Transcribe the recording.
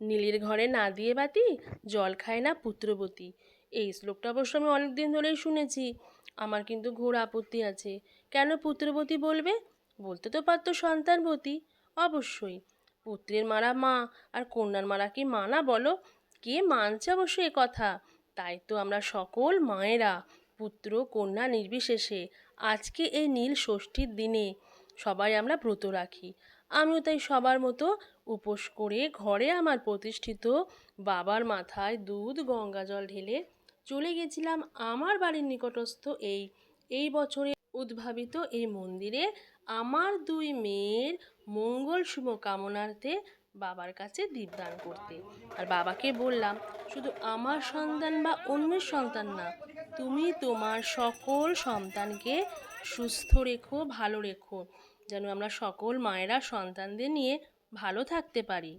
নীলের ঘরে না দিয়ে বাতি, জল খায় না পুত্রবতী। এই শ্লোকটা অবশ্য আমি অনেক দিন ধরেই শুনেছি। আমার কিন্তু ঘোর আপত্তি আছে। কেন পুত্রবতী বলবে? বলতে তো পারতো সন্তানবতী। অবশ্যই পুত্রের মারা মা, আর কন্যার মারা কি মা না বলো? কে মানছে অবশ্য এ কথা? তাই তো আমরা সকল মায়েরা, পুত্র কন্যা নির্বিশেষে, আজকে এই নীল ষষ্ঠীর দিনে সবাই আমরা ব্রত রাখি। আমিও তাই সবার মতো উপোস করে ঘরে আমার প্রতিষ্ঠিত বাবার মাথায় দুধ গঙ্গা জল ঢেলে চলে গেছিলাম আমার বাড়ির নিকটস্থ এই বছরে উদ্ভাবিত এই মন্দিরে আমার দুই মেয়ের মঙ্গল শুভ কামনার্থে বাবার কাছে দীপদান করতে। আর বাবাকে বললাম, শুধু আমার সন্তান বা অন্যের সন্তান না, তুমি তোমার সকল সন্তানকে সুস্থ রেখো, ভালো রেখো, যেন আমরা সকল মায়েরা সন্তানদের নিয়ে ভালো থাকতে পারি।